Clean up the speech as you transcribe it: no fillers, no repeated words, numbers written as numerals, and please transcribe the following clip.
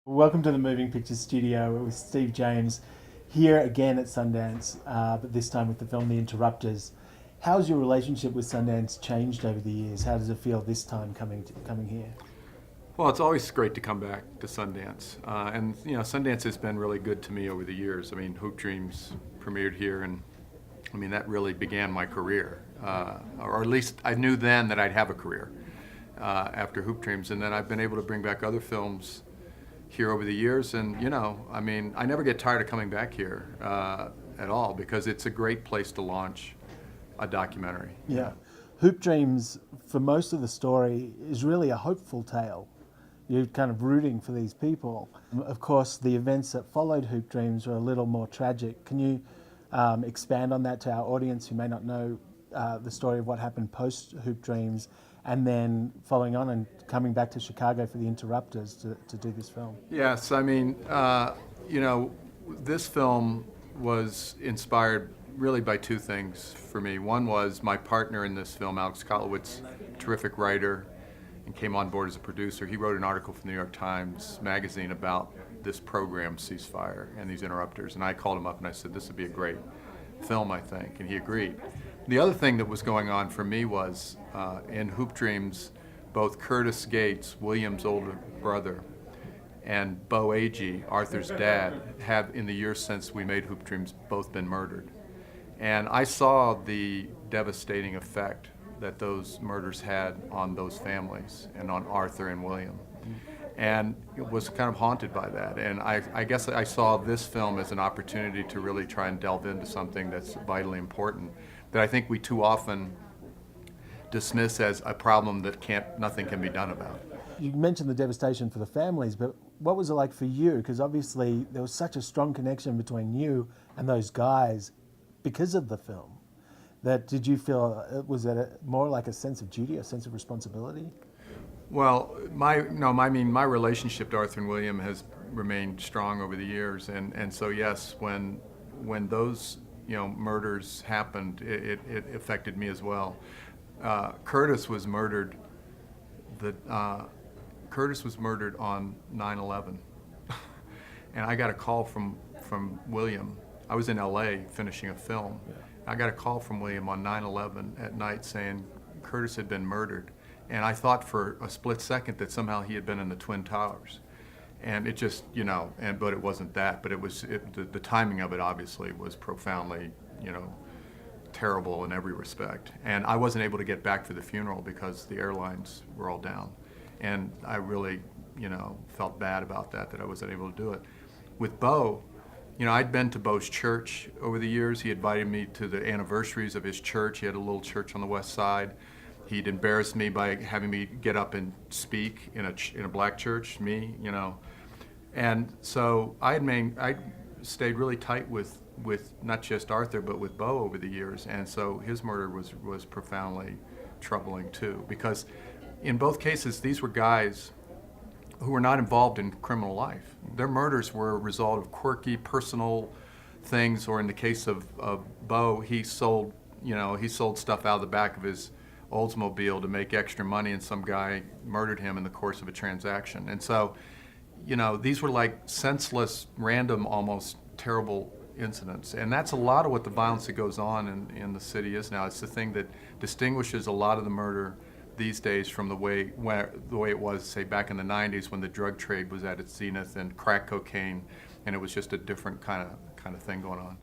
Welcome to the Moving Pictures Studio with Steve James, here again at Sundance, but this time with the film The Interrupters. How's your relationship with Sundance changed over the years? How does it feel this time coming here? Well, it's always great to come back to Sundance, and Sundance has been really good to me over the years. I mean, Hoop Dreams premiered here, and I mean that really began my career, or at least I knew then that I'd have a career after Hoop Dreams, and then I've been able to bring back other films here over the years, and I mean, I never get tired of coming back here at all because it's a great place to launch a documentary. Yeah. Hoop Dreams, for most of the story, is really a hopeful tale. You're kind of rooting for these people. Of course, the events that followed Hoop Dreams were a little more tragic. Can you expand on that to our audience who may not know the story of what happened post Hoop Dreams, and then following on and coming back to Chicago for The Interrupters to do this film? Yes, I mean, this film was inspired really by two things for me. One was my partner in this film, Alex Kolowitz, terrific writer, and came on board as a producer. He wrote an article for the New York Times Magazine about this program, Ceasefire, and these interrupters. And I called him up and I said, this would be a great film, I think, and he agreed. The other thing that was going on for me was in Hoop Dreams, both Curtis Gates, William's older brother, and Bo Agee, Arthur's dad, have in the years since we made Hoop Dreams both been murdered. And I saw the devastating effect that those murders had on those families and on Arthur and William. And it was kind of haunted by that. And I guess I saw this film as an opportunity to really try and delve into something that's vitally important that I think we too often dismiss as a problem that nothing can be done about. You mentioned the devastation for the families, but what was it like for you? Because obviously there was such a strong connection between you and those guys because of the film. Did you feel, was it more like a sense of duty, a sense of responsibility? Well, my relationship to Arthur and William has remained strong over the years, and so yes, when those murders happened, it affected me as well. Curtis was murdered. Curtis was murdered on 9/11, and I got a call from William. I was in L.A. finishing a film. Yeah. I got a call from William on 9/11 at night saying Curtis had been murdered. And I thought for a split second that somehow he had been in the Twin Towers. And it just, but it wasn't that. But the timing of it obviously was profoundly, terrible in every respect. And I wasn't able to get back for the funeral because the airlines were all down. And I really, felt bad about that I wasn't able to do it. With Bo, I'd been to Bo's church over the years. He invited me to the anniversaries of his church. He had a little church on the west side. He'd embarrassed me by having me get up and speak in a black church, and so I stayed really tight with not just Arthur but with Bo over the years, and so his murder was profoundly troubling too, because in both cases these were guys who were not involved in criminal life. Their murders were a result of quirky personal things, or in the case of Bo, he sold stuff out of the back of his Oldsmobile to make extra money, and some guy murdered him in the course of a transaction. And so, these were like senseless, random, almost terrible incidents. And that's a lot of what the violence that goes on in the city is now. It's the thing that distinguishes a lot of the murder these days from the way it was, say, back in the 90s when the drug trade was at its zenith and crack cocaine, and it was just a different kind of thing going on.